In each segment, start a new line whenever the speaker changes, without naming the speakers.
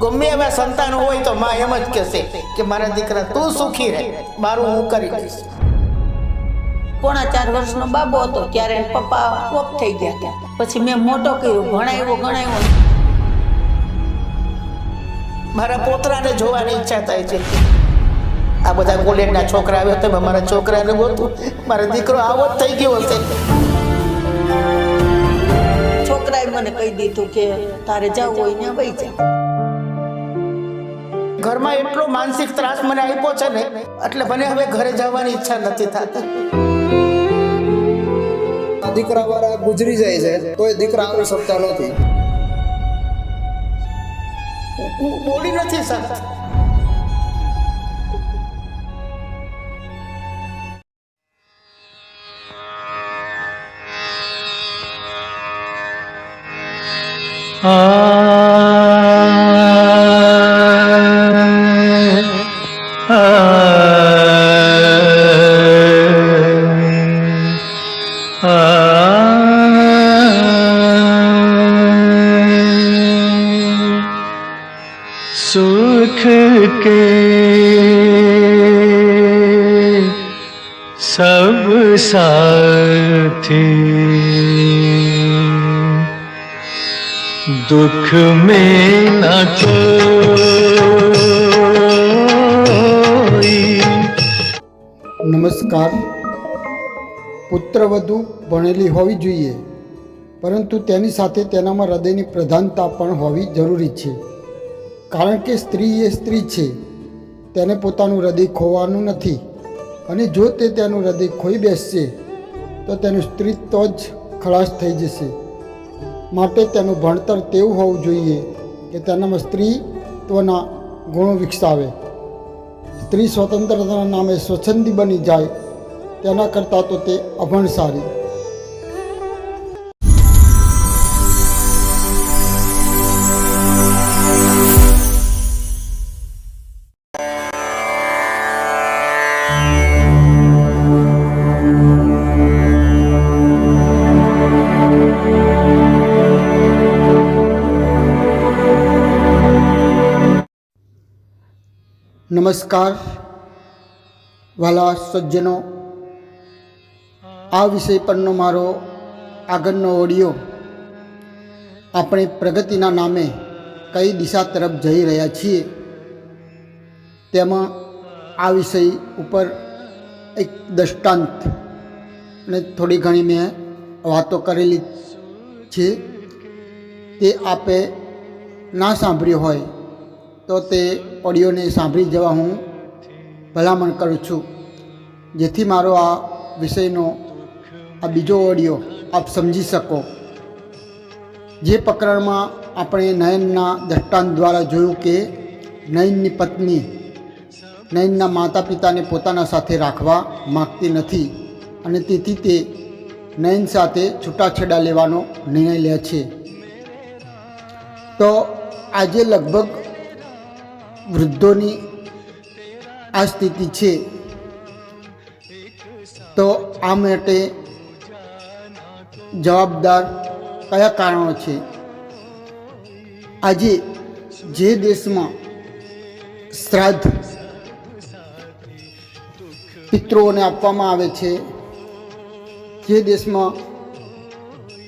ગમે એવા સંતાન હોય તો માં એમ જ કહેશે કે મારા દીકરા તું સુખી રહે, મારું હું કરી દઈશ.
4.5 વર્ષનો બાબો હતો ત્યારે એના પપ્પા ઓફ થઈ ગયા હતા. પછી મેં મોટો કર્યો, ભણાવ્યો.
મારા પોતરાને જોવાની ઈચ્છા થાય છે. આ બધા કોલેજના છોકરા આવ્યા તો મારા છોકરાને ગોતું, મારો દીકરો આવો જ થઈ ગયો હશે.
છોકરાએ મને કહી દીધું કે તારે જવું હોય ને વહી જા.
ઘરમાં એટલો માનસિક ત્રાસ મને આપ્યો છે ને, એટલે મને હવે ઘરે જવાની ઈચ્છા નથી થતી.
દીકરા વાળા ગુજરી જાય છે તો એ દીકરા આવી શકતા નથી.
હું બોલી નથી શકતી.
सुख के सब साथी दुख में न कोई.
નમસ્કાર. પુત્રવધુ ભણેલી હોવી જોઈએ, પરંતુ તેની સાથે તેનામાં હૃદયની પ્રધાનતા પણ હોવી જરૂરી છે. કારણ કે સ્ત્રી એ સ્ત્રી છે, તેને પોતાનું હૃદય ખોવાનું નથી, અને જો તે તેનું હૃદય ખોઈ બેસશે તો તેનું સ્ત્રીત્વ જ ખલાસ થઈ જશે. માટે તેનું ભણતર તેવું હોવું જોઈએ કે તેનામાં સ્ત્રીત્વના ગુણો વિકસાવે. સ્ત્રી સ્વતંત્રતાના નામે સ્વચ્છંદી બની જાય તેના કરતાં તો તે અભણ સારી. નમસ્કાર વાલા સજ્જનો, આ વિષય પરનો મારો આગળનો ઓડિયો આપણે પ્રગતિના નામે કઈ દિશા તરફ જઈ રહ્યા છીએ તેમાં આ વિષય ઉપર એક દૃષ્ટાંત અને થોડી ઘણી મેં વાતો કરેલી છે. તે આપે ના સાંભળ્યું હોય તો તે ઓડિયોને સાંભળી જવા હું ભલામણ કરું છું, જેથી મારો આ વિષયનો આ બીજો ઓડિયો આપ સમજી શકો. જે પ્રકરણમાં આપણે નયનના દૃષ્ટાંત દ્વારા જોયું કે નયનની પત્ની નયનના માતા પિતાને પોતાના સાથે રાખવા માગતી નથી, અને તેથી તે નયન સાથે છૂટાછેડા લેવાનો નિર્ણય લે છે. તો આજે લગભગ વૃદ્ધોની આ સ્થિતિ છે. તો આ માટે જવાબદાર કયા કારણો છે? આજે જે દેશમાં શ્રાદ્ધ પિતૃઓને આપવામાં આવે છે, જે દેશમાં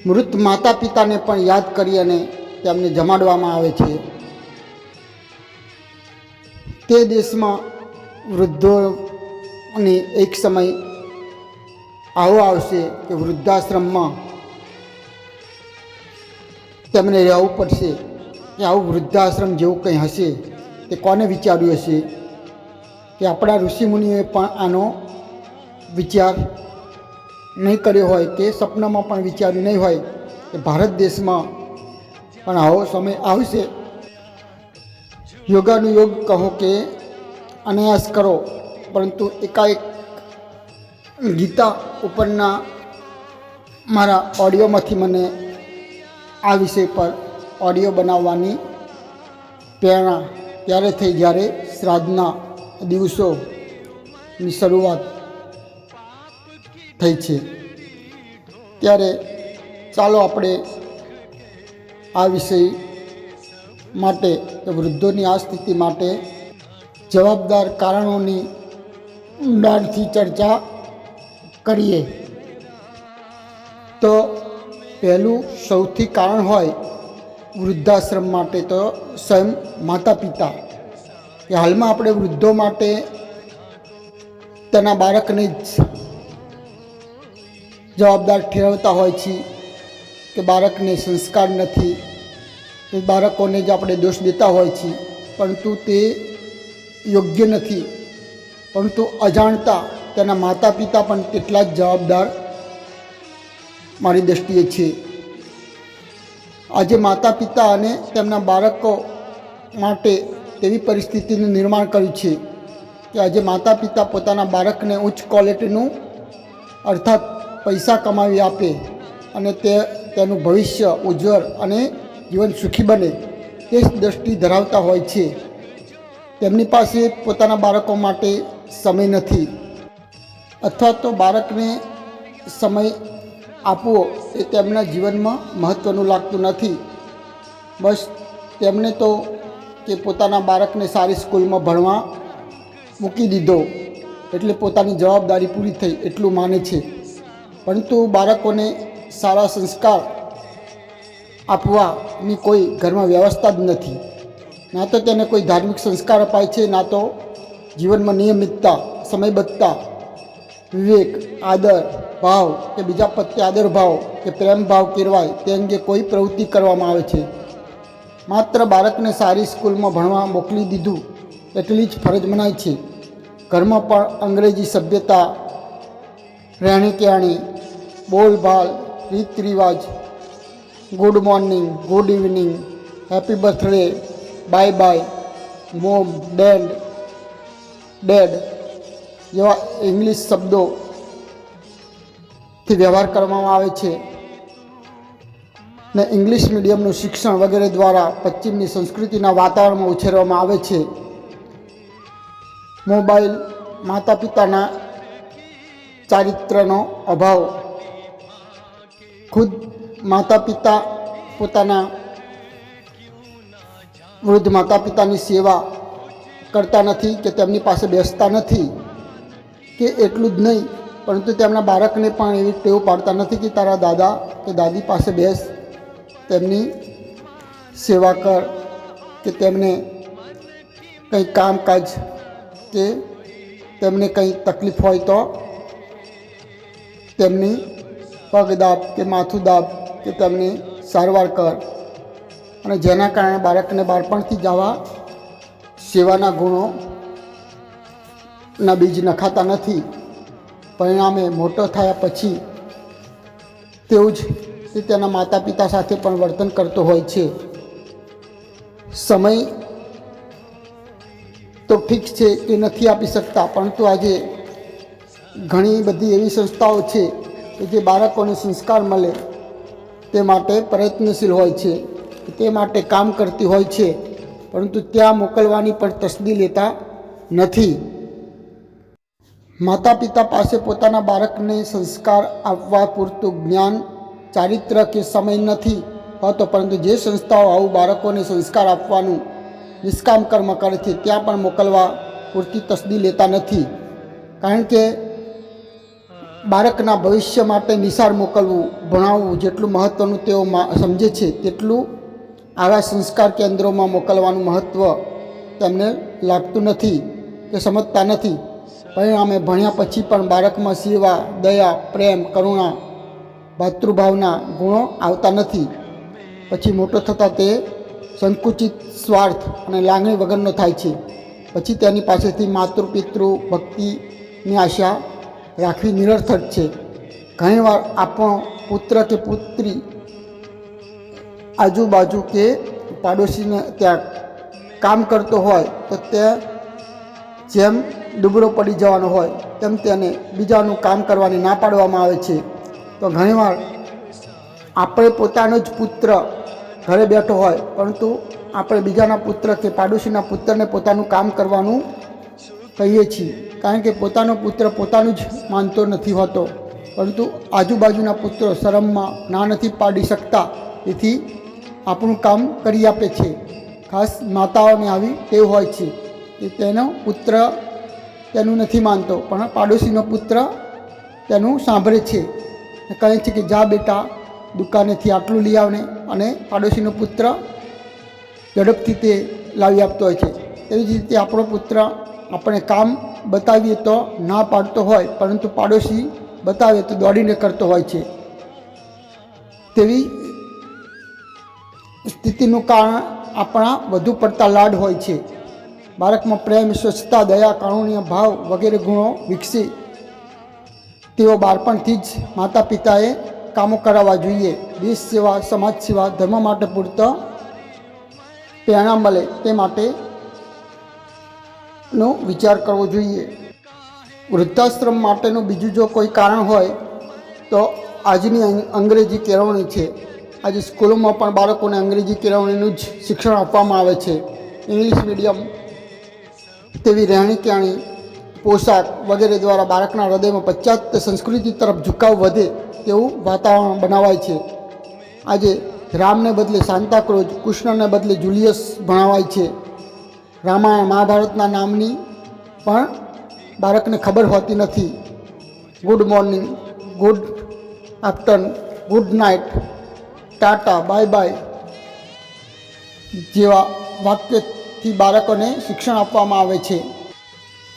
મૃત માતા પિતાને પણ યાદ કરી અને તેમને જમાડવામાં આવે છે, તે દેશમાં વૃદ્ધોને એક સમય આવો આવશે કે વૃદ્ધાશ્રમમાં તેમને રહેવું પડશે. કે આવું વૃદ્ધાશ્રમ જેવું કંઈ હશે તે કોને વિચાર્યું હશે? કે આપણા ઋષિમુનિઓએ પણ આનો વિચાર નહીં કર્યો હોય, કે સપનામાં પણ વિચાર્યું નહીં હોય કે ભારત દેશમાં પણ આવો સમય આવશે. યોગાનુયોગ કહો કે અનાયાસ કરો, પરંતુ એકાએક ગીતા ઉપરના મારા ઓડિયોમાંથી મને આ વિષય પર ઓડિયો બનાવવાની પ્રેરણા ત્યારે થઈ જ્યારે શ્રાદ્ધના દિવસોની શરૂઆત થઈ છે. ત્યારે ચાલો આપણે આ વિષય માટે કે વૃદ્ધોની આ સ્થિતિ માટે જવાબદાર કારણોની ઊંડાણથી ચર્ચા કરીએ તો પહેલું સૌથી કારણ હોય વૃદ્ધાશ્રમ માટે તો સ્વયં માતા પિતા, કે હાલમાં આપણે વૃદ્ધો માટે તેના બાળકને જ જવાબદાર ઠેરવતા હોય છીએ કે બાળકને સંસ્કાર નથી, એ બાળકોને જ આપણે દોષ દેતા હોય છીએ, પરંતુ તે યોગ્ય નથી. પરંતુ અજાણતા તેના માતા પિતા પણ તેટલા જ જવાબદાર મારી દૃષ્ટિએ છે. આજે માતા પિતા અને તેમના બાળકો માટે તેવી પરિસ્થિતિનું નિર્માણ કર્યું છે કે આજે માતા પિતા પોતાના બાળકને ઉચ્ચ ક્વોલિટીનું અર્થાત પૈસા કમાવી આપે અને તેનું ભવિષ્ય ઉજ્જવળ અને જીવન સુખી બને તે જ દૃષ્ટિ ધરાવતા હોય છે. તેમની પાસે પોતાના બાળકો માટે સમય નથી, અથવા તો બાળકને સમય આપવો એ તેમના જીવનમાં મહત્ત્વનું લાગતું નથી. બસ તેમને તો કે પોતાના બાળકને સારી સ્કૂલમાં ભણવા મૂકી દીધો એટલે પોતાની જવાબદારી પૂરી થઈ એટલું માને છે. પરંતુ બાળકોને સારા સંસ્કાર આપવાની કોઈ ઘરમાં વ્યવસ્થા જ નથી. ના તો તેને કોઈ ધાર્મિક સંસ્કાર અપાય છે, ના તો જીવનમાં નિયમિતતા, સમયબદ્ધતા, વિવેક, આદર ભાવ કે બીજા પ્રત્યે આદર ભાવ કે પ્રેમ ભાવ કેળવાય તે અંગે કોઈ પ્રવૃત્તિ કરવામાં આવે છે. માત્ર બાળકને સારી સ્કૂલમાં ભણવા મોકલી દીધું એટલી જ ફરજ મનાય છે. ઘરમાં પણ અંગ્રેજી સભ્યતા, રહેણી કહેણી, બોલબાલ, રીત રિવાજ, good morning, good evening, happy birthday, bye bye, mom, dad જેવા ઇંગ્લિશ શબ્દોથી વ્યવહાર કરવામાં આવે છે ને ઇંગ્લિશ મીડિયમનું શિક્ષણ વગેરે દ્વારા પશ્ચિમની સંસ્કૃતિના વાતાવરણમાં ઉછેરવામાં આવે છે. મોબાઈલ, માતા પિતાના ચારિત્રનો અભાવ, ખુદ માતા પિતા પોતાના વૃદ્ધ માતા પિતાની સેવા કરતા નથી કે તેમની પાસે બેસતા નથી, કે એટલું જ નહીં પરંતુ તેમના બાળકને પણ એવી ટેવ પાડતા નથી કે તારા દાદા કે દાદી પાસે બેસ, તેમની સેવા કર, કે તેમને કંઈ કામકાજ કે તેમને કંઈ તકલીફ હોય તો તેમની પગ દાબ કે માથું દાબ કે તેમની સારવાર કર. અને જેના કારણે બાળકને બાળપણથી જ આવા સેવાના ગુણોના બીજ નખાતા નથી. પરિણામે મોટો થયા પછી તેવું જ તે તેના માતા પિતા સાથે પણ વર્તન કરતો હોય છે. સમય તો ફિક્સ છે કે નથી આપી શકતા, પરંતુ આજે ઘણી બધી એવી સંસ્થાઓ છે કે જે બાળકોને સંસ્કાર મળે તે માટે પ્રયત્નશીલ હોય છે, તે માટે કામ કરતી હોય છે, પરંતુ ત્યાં મોકલવાની પણ તસદી લેતા નથી. માતા પિતા પાસે પોતાના બાળકને સંસ્કાર આપવા પૂરતું જ્ઞાન, ચારિત્ર કે સમય નથી હોતો, પરંતુ જે સંસ્થાઓ આવું બાળકોને સંસ્કાર આપવાનું નિષ્કામ કર્મ કરે છે ત્યાં પણ મોકલવા પૂરતી તસદી લેતા નથી. કારણ કે બાળકના ભવિષ્ય માટે નિશાળ મોકલવું, ભણાવવું જેટલું મહત્ત્વનું તેઓ સમજે છે તેટલું આવા સંસ્કાર કેન્દ્રોમાં મોકલવાનું મહત્ત્વ તેમને લાગતું નથી કે સમજતા નથી. પરિણામે ભણ્યા પછી પણ બાળકમાં સેવા, દયા, પ્રેમ, કરુણા, ભાતૃભાવના ગુણો આવતા નથી. પછી મોટો થતાં તે સંકુચિત, સ્વાર્થ અને લાગણી વગરનો થાય છે. પછી તેની પાસેથી માતૃ પિતૃ ભક્તિની આશા રાખવી નિરર્થક છે. ઘણીવાર આપણો પુત્ર કે પુત્રી આજુબાજુ કે પાડોશીને ત્યાં કામ કરતો હોય તો તે જેમ ડુબરો પડી જવાનો હોય તેમ તેને બીજાનું કામ કરવાની ના પાડવામાં આવે છે. તો ઘણીવાર આપણે પોતાનો જ પુત્ર ઘરે બેઠો હોય પરંતુ આપણે બીજાના પુત્ર કે પાડોશીના પુત્રને પોતાનું કામ કરવાનું કહીએ છીએ, કારણ કે પોતાનો પુત્ર પોતાનું જ માનતો નથી હોતો, પરંતુ આજુબાજુના પુત્રો શરમમાં ના નથી પાડી શકતા, તેથી આપણું કામ કરી આપે છે. ખાસ માતાઓને આવી ટેવ હોય છે કે તેનો પુત્ર તેનું નથી માનતો, પણ પાડોશીનો પુત્ર તેનું સાંભળે છે, કહે છે કે જા બેટા દુકાનેથી આટલું લઈ આવને, અને પાડોશીનો પુત્ર ઝડપથી તે લાવી આપતો હોય છે. એવી જ રીતે આપણો પુત્ર આપણે કામ બતાવીએ તો ના પાડતો હોય, પરંતુ પાડોશી બતાવે તો દોડીને કરતો હોય છે. તેવી સ્થિતિનું કારણ આપણા વધુ પડતા લાડ હોય છે. બાળકમાં પ્રેમ, સ્વચ્છતા, દયા, કારુણ્ય ભાવ વગેરે ગુણો વિકસે તેઓ બાળપણથી જ માતા પિતાએ કામો કરાવવા જોઈએ. દેશ સેવા, સમાજ સેવા, ધર્મ માટે પૂરતો પ્રેરણા મળે તે માટેનો વિચાર કરવો જોઈએ. વૃદ્ધાશ્રમ માટેનું બીજું જો કોઈ કારણ હોય તો આજની અંગ્રેજી કેળવણી છે. આજે સ્કૂલોમાં પણ બાળકોને અંગ્રેજી કેળવણીનું જ શિક્ષણ આપવામાં આવે છે. ઇંગ્લિશ મીડિયમ તેવી રહેણી કહેણી, પોશાક વગેરે દ્વારા બાળકના હૃદયમાં પાશ્ચાત્ય સંસ્કૃતિ તરફ ઝુકાવ વધે તેવું વાતાવરણ બનાવાય છે. આજે રામને બદલે સાન્તાક્રોઝ, કૃષ્ણને બદલે જુલિયસ ભણાવાય છે. રામાયણ મહાભારતના નામની પણ બાળકને ખબર હોતી નથી. Good morning, good afternoon, good night, Tata, bye bye જેવા વાક્યથી બાળકોને શિક્ષણ આપવામાં આવે છે.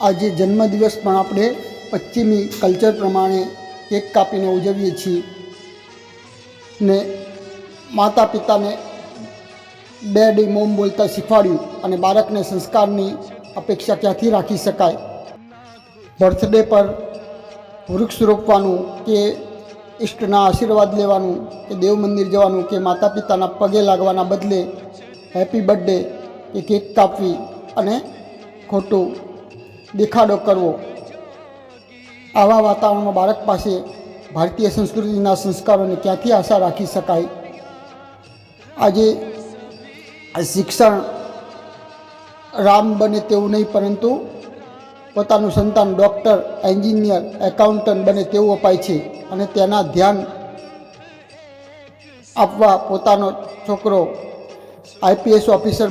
આજે જન્મદિવસ પણ આપણે પશ્ચિમી કલ્ચર પ્રમાણે કેક કાપીને ઉજવીએ છીએ ને માતા પિતાને ડેડી મોમ બોલતા શીખવાડ્યું, અને બાળકને સંસ્કારની અપેક્ષા ક્યાંથી રાખી શકાય. બર્થડે પર વૃક્ષ રોપવાનું કે ઈષ્ટના આશીર્વાદ લેવાનું કે દેવ મંદિર જવાનું કે માતા પિતાના પગે લાગવાના બદલે હેપી બર્થડે કે કેક કાપવી અને ખોટું દેખાડો કરવો, આવા વાતાવરણમાં બાળક પાસે ભારતીય સંસ્કૃતિના સંસ્કારોની ક્યાંથી આશા રાખી શકાય. આજે શિક્ષણ રામ બને તેવું નહીં, પરંતુ પોતાનું સંતાન ડૉક્ટર, એન્જિનિયર, એકાઉન્ટન્ટ બને તેવું અપાય છે, અને તેના ધ્યાન આપવા પોતાનો છોકરો આઈપીએસ ઓફિસર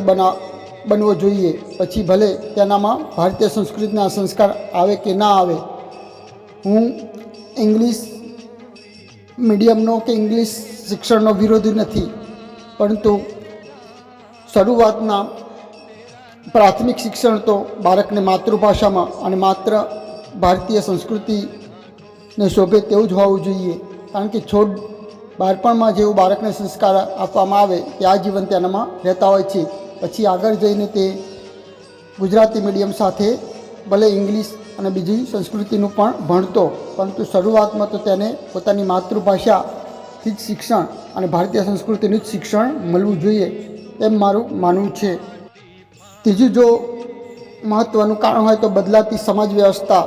બનવો જોઈએ. પછી ભલે તેનામાં ભારતીય સંસ્કૃતિના સંસ્કાર આવે કે ના આવે. હું ઇંગ્લિશ મીડિયમનો કે ઇંગ્લિશ શિક્ષણનો વિરોધી નથી, પરંતુ શરૂઆતના પ્રાથમિક શિક્ષણ તો બાળકને માતૃભાષામાં અને માત્ર ભારતીય સંસ્કૃતિને શોભે તેવું જ હોવું જોઈએ. કારણ કે છોડ બાળપણમાં જેવું બાળકને સંસ્કાર આપવામાં આવે તે આજીવન તેનામાં રહેતા હોય છે. પછી આગળ જઈને તે ગુજરાતી મીડિયમ સાથે ભલે ઇંગ્લિશ અને બીજી સંસ્કૃતિનું પણ ભણતો, પરંતુ શરૂઆતમાં તો તેને પોતાની માતૃભાષાથી જ શિક્ષણ અને ભારતીય સંસ્કૃતિનું જ શિક્ષણ મળવું જોઈએ એમ મારું માનવું છે. ત્રીજું જો મહત્ત્વનું કારણ હોય તો બદલાતી સમાજ વ્યવસ્થા.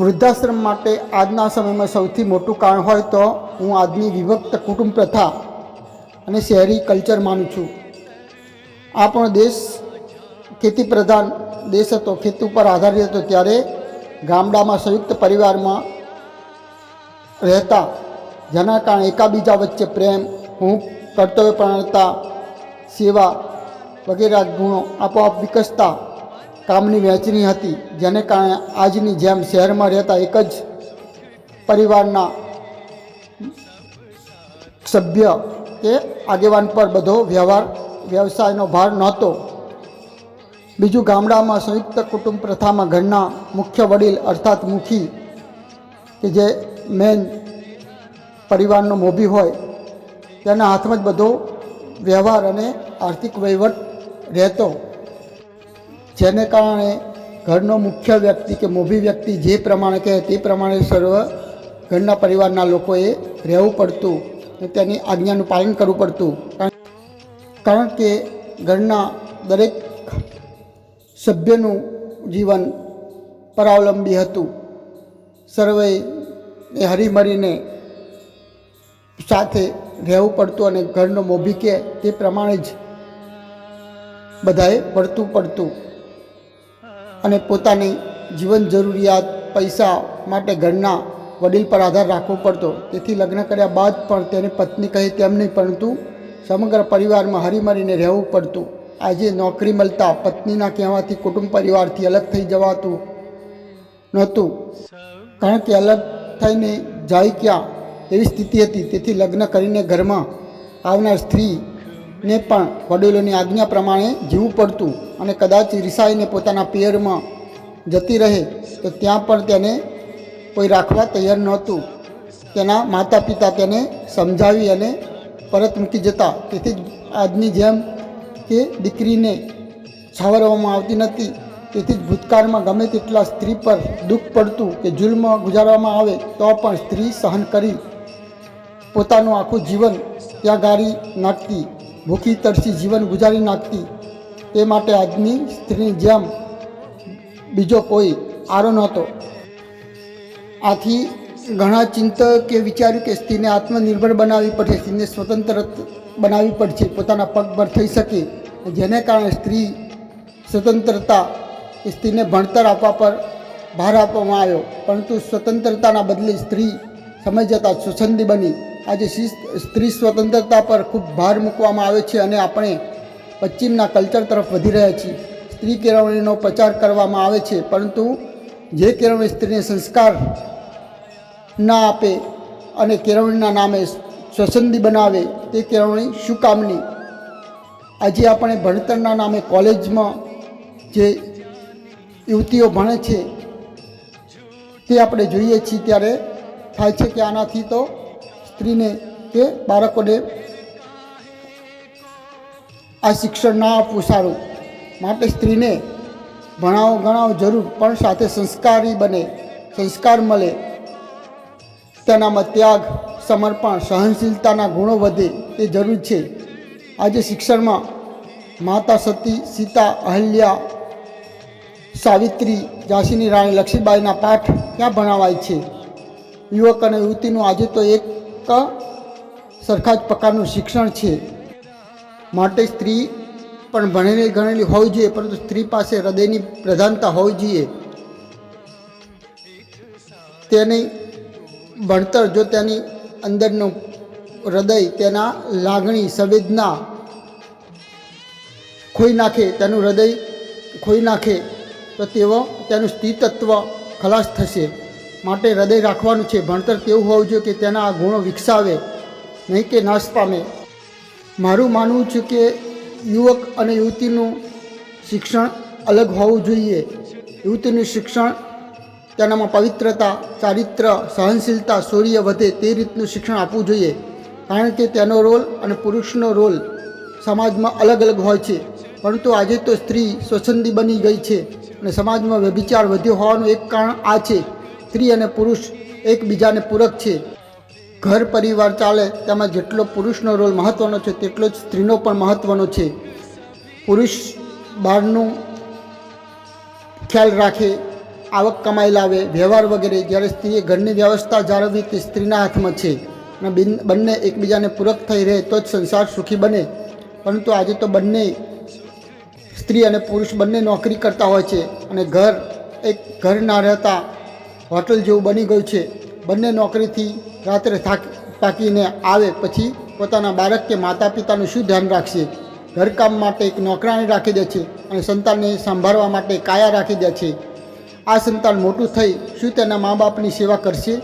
વૃદ્ધાશ્રમ માટે આજના સમયમાં સૌથી મોટું કારણ હોય તો હું આજની વિભક્ત કુટુંબ પ્રથા અને શહેરી કલ્ચર માનું છું. આપણો દેશ ખેતી પ્રધાન દેશ હતો, ખેતી ઉપર આધારિત હતો, ત્યારે ગામડામાં સંયુક્ત પરિવારમાં રહેતા, જેના કારણે એકાબીજા વચ્ચે પ્રેમ, હૂંફ, કર્તવ્યપરાયણતા, સેવા વગેરે ગુણો આપોઆપ વિકસતા. કામની વહેંચણી હતી, જેને કારણે આજની જેમ શહેરમાં રહેતા એક જ પરિવારના સભ્ય કે આગેવાન પર બધો વ્યવસાયનો ભાર નહોતો. બીજું, ગામડામાં સંયુક્ત કુટુંબ પ્રથામાં ઘરના મુખ્ય વડીલ અર્થાત મુખી કે જે મેન પરિવારનો મોભી હોય તેના હાથમાં જ બધો વ્યવહાર અને આર્થિક વહીવટ રહેતો, જેને કારણે ઘરનો મુખ્ય વ્યક્તિ કે મોભી વ્યક્તિ જે પ્રમાણે કહે તે પ્રમાણે સર્વ ઘરના પરિવારના લોકોએ રહેવું પડતું, તેની આજ્ઞાનું પાલન કરવું પડતું. કારણ કે ઘરના દરેક સભ્યનું જીવન પરાવલંબી હતું. સર્વે હરીમરીને સાથે રહેવું પડતું, અને ઘરનો મોભી કહે તે પ્રમાણે જ બધાએ વર્તવું પડતું, અને પોતાની જીવન જરૂરિયાત પૈસા માટે ઘરના વડીલ પર આધાર રાખવો પડતો. તેથી લગ્ન કર્યા બાદ પણ તેની પત્ની કહે તેમ નહીં, પરંતુ સમગ્ર પરિવારમાં હળીમળીને રહેવું પડતું. આજે નોકરી મળતા પત્નીના કહેવાથી કુટુંબ પરિવારથી અલગ થઈ જવાતું નહોતું, કારણ કે અલગ થઈને જાય ક્યાં એવી સ્થિતિ હતી. તેથી લગ્ન કરીને ઘરમાં આવનાર સ્ત્રીને પણ વડીલોની આજ્ઞા પ્રમાણે જીવવું પડતું અને કદાચ રિસાઈને પોતાના પિયરમાં જતી રહે તો ત્યાં પણ તેને કોઈ રાખવા તૈયાર નહોતું. તેના માતા પિતા તેને સમજાવી અને પરત મૂકી જતા. તેથી જ આજની જેમ કે દીકરીને છાવરવામાં આવતી નથી. તેથી જ ભૂતકાળમાં ગમે તેટલા સ્ત્રી પર દુઃખ પડતું કે જુલ્મ ગુજારવામાં આવે તો પણ સ્ત્રી સહન કરી પોતાનું આખું જીવન ત્યાં ગાળી નાખતી, ભૂખી તરસી જીવન ગુજારી નાખતી. તે માટે આજની સ્ત્રીની જેમ બીજો કોઈ આરો નહોતો. આથી ઘણા ચિંતકે વિચાર્યું કે સ્ત્રીને આત્મનિર્ભર બનાવવી પડશે, સ્ત્રીને સ્વતંત્ર બનાવવી પડશે, પોતાના પગ પર થઈ શકે. જેને કારણે સ્ત્રી સ્વતંત્રતા સ્ત્રીને ભણતર આપવા પર ભાર આપવામાં આવ્યો, પરંતુ સ્વતંત્રતાના બદલે સ્ત્રી સમય જતાં સ્વચ્છંદી બની. આજે સ્ત્રી સ્વતંત્રતા પર ખૂબ ભાર મૂકવામાં આવે છે અને આપણે પશ્ચિમના કલ્ચર તરફ વધી રહ્યા છીએ. સ્ત્રી કેળવણીનો પ્રચાર કરવામાં આવે છે, પરંતુ જે કેળવણી સ્ત્રીને સંસ્કાર ના આપે અને કેળવણીના નામે સ્વચ્છંદી બનાવે તે કેળવણી શું કામની? આજે આપણે ભણતરના નામે કોલેજમાં જે યુવતીઓ ભણે છે તે આપણે જોઈએ છીએ ત્યારે થાય છે કે આનાથી તો સ્ત્રીને કે બાળકોને આ શિક્ષણ ના આપવું સારું. માટે સ્ત્રીને ભણાવો ગણાવો જરૂર, પણ સાથે સંસ્કારી બને, સંસ્કાર મળે, તેનામાં ત્યાગ, સમર્પણ, સહનશીલતાના ગુણો વધે તે જરૂર છે. આજે શિક્ષણમાં માતા સતી, સીતા, અહલ્યા, સાવિત્રી, ઝાંસીની રાણી લક્ષ્મીબાઈના પાઠ ક્યાં ભણાવાય છે? યુવક અને યુવતીનું આજે તો એક સરખા જ પ્રકારનું શિક્ષણ છે. માટે સ્ત્રી પણ ભણેલી ગણેલી હોવી જોઈએ, પરંતુ સ્ત્રી પાસે હૃદયની પ્રધાનતા હોવી જોઈએ. તેની ભણતર જો તેની અંદરનું હૃદય, તેના લાગણી, સંવેદના ખોઈ નાખે, તેનું હૃદય ખોઈ નાખે તો તેનું સ્ત્રીતત્વ ખલાસ થશે. માટે હૃદય રાખવાનું છે. ભણતર તેવું હોવું જોઈએ કે તેના આ ગુણો વિકસાવે, નહીં કે નાશ પામે. મારું માનવું છે કે યુવક અને યુવતીનું શિક્ષણ અલગ હોવું જોઈએ. યુવતીનું શિક્ષણ તેનામાં પવિત્રતા, ચારિત્ર, સહનશીલતા, શૌર્ય વધે તે રીતનું શિક્ષણ આપવું જોઈએ. કારણ કે તેનો રોલ અને પુરુષનો રોલ સમાજમાં અલગ અલગ હોય છે. પરંતુ આજે તો સ્ત્રી સ્વચ્છંદી બની ગઈ છે અને સમાજમાં વ્યભિચાર વધ્યો હોવાનું એક કારણ આ છે. સ્ત્રી અને પુરુષ એકબીજાને પૂરક છે. ઘર પરિવાર ચાલે તેમાં જેટલો પુરુષનો રોલ મહત્ત્વનો છે તેટલો જ સ્ત્રીનો પણ મહત્ત્વનો છે. પુરુષ બહારનું ખ્યાલ રાખે, આવક કમાઈ લાવે, વ્યવહાર વગેરે, જ્યારે સ્ત્રીએ ઘરની વ્યવસ્થા જાળવવી તે સ્ત્રીના હાથમાં છે. અને બંને એકબીજાને પૂરક થઈ રહે તો જ સંસાર સુખી બને. પરંતુ આજે તો બંને સ્ત્રી અને પુરુષ બંને નોકરી કરતા હોય છે અને ઘર ના રહેતા હોટલ જેવું બની ગયું છે. બંને નોકરીથી રાત્રે થાકીને આવે પછી પોતાના બાળક કે માતા પિતાનું શું ધ્યાન રાખશે? ઘરકામ માટે એક નોકરાણી રાખી દે છે અને સંતાનને સંભાળવા માટે કાયા રાખી દે છે. આ સંતાન મોટું થઈ શું તેના મા બાપની સેવા કરશે?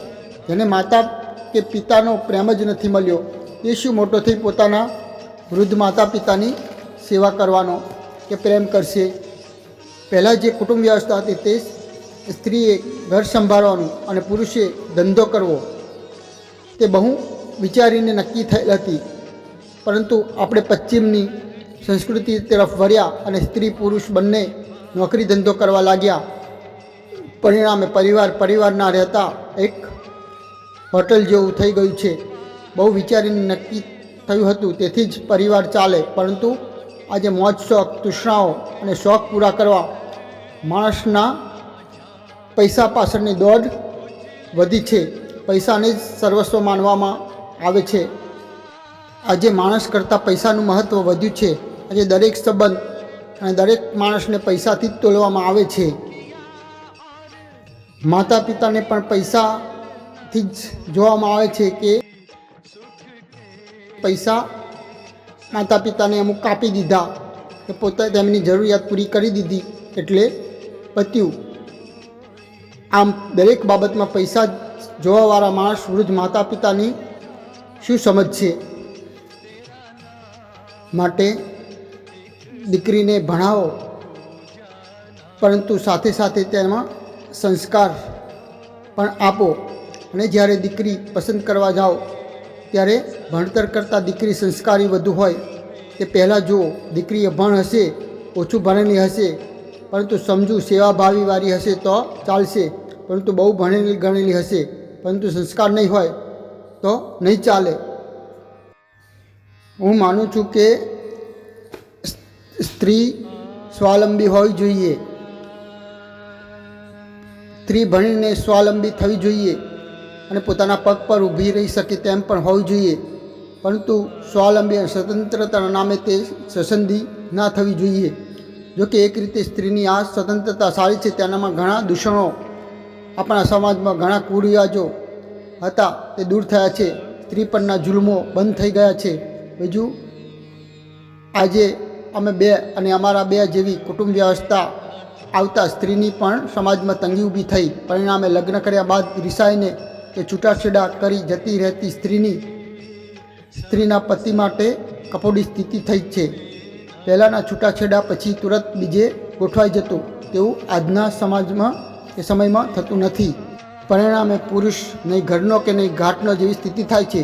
જેને માતા કે પિતાનો પ્રેમ જ નથી મળ્યો એ શું મોટો થઈ પોતાના વૃદ્ધ માતા પિતાની સેવા કરવાનો કે પ્રેમ કરશે? પહેલાં જે કુટુંબ વ્યવસ્થા હતી તે સ્ત્રીએ ઘર સંભાળવાનું અને પુરુષે ધંધો કરવો તે બહુ વિચારીને નક્કી થયેલ હતી. પરંતુ આપણે પશ્ચિમની સંસ્કૃતિ તરફ વળ્યા અને સ્ત્રી પુરુષ બંને નોકરી ધંધો કરવા લાગ્યા. પરિણામે પરિવારના રહેતા એક હોટલ જેવું થઈ ગયું છે. બહુ વિચારીને નક્કી થયું હતું તેથી જ પરિવાર ચાલે. પરંતુ આજે મોજ શોખ, તૃષ્ણાઓ અને શોખ પૂરા કરવા માણસના પૈસા પાછળની દોડ વધી છે. પૈસાને જ સર્વસ્વ માનવામાં આવે છે. આજે માણસ કરતાં પૈસાનું મહત્ત્વ વધ્યું છે. આજે દરેક સંબંધ અને દરેક માણસને પૈસાથી જ તોલવામાં આવે છે. માતા પિતાને પણ પૈસાથી જ જોવામાં આવે છે કે પૈસા માતા પિતાને અમુક કાપી દીધા કે પોતે તેમની જરૂરિયાત પૂરી કરી દીધી એટલે પત્યું. આમ દરેક બાબતમાં પૈસા જોવાવાળા માણસ વૃદ્ધ માતા પિતાની શું સમજ છે? માટે દીકરીને ભણાવો, પરંતુ સાથે સાથે તેમાં સંસ્કાર પણ આપો. અને જ્યારે દીકરી પસંદ કરવા જાઓ ત્યારે ભણતર કરતાં દીકરી સંસ્કારી વધુ હોય તે પહેલાં જુઓ. દીકરી અભણ હશે, ઓછું ભણેલી હશે, પરંતુ સમજુ સેવાભાવીવાળી હશે તો ચાલશે. પરંતુ બહુ ભણેલી ગણેલી હશે પરંતુ સંસ્કાર નહીં હોય તો નહીં ચાલે. હું માનું છું કે સ્ત્રી સ્વાવલંબી હોવી જોઈએ. સ્ત્રી ભણીને સ્વાવલંબી થવી જોઈએ અને પોતાના પગ પર ઊભી રહી શકે તેમ પણ હોવી જોઈએ. પરંતુ સ્વાવલંબી અને સ્વતંત્રતાના નામે તે સ્વસંદી ના થવી જોઈએ. જોકે એક રીતે સ્ત્રીની આ સ્વતંત્રતા સારી છે, તેનામાં ઘણા દૂષણો, આપણા સમાજમાં ઘણા કુરિવાજો હતા તે દૂર થયા છે. સ્ત્રી પરના જુલ્મો બંધ થઈ ગયા છે. બીજું, આજે અમે બે અને અમારા બે જેવી કુટુંબ વ્યવસ્થા આવતા સ્ત્રીની પણ સમાજમાં તંગી ઊભી થઈ. પરિણામે લગ્ન કર્યા બાદ રિસાઈને કે છૂટાછેડા કરી જતી રહેતી સ્ત્રીના પતિ માટે કફોડી સ્થિતિ થઈ છે. પહેલાંના છૂટાછેડા પછી તુરંત બીજે ગોઠવાઈ જતું તેવું આજના સમાજમાં કે સમયમાં થતું નથી. પરિણામે પુરુષ નહીં ઘરનો કે નહીં ઘાટનો જેવી સ્થિતિ થાય છે.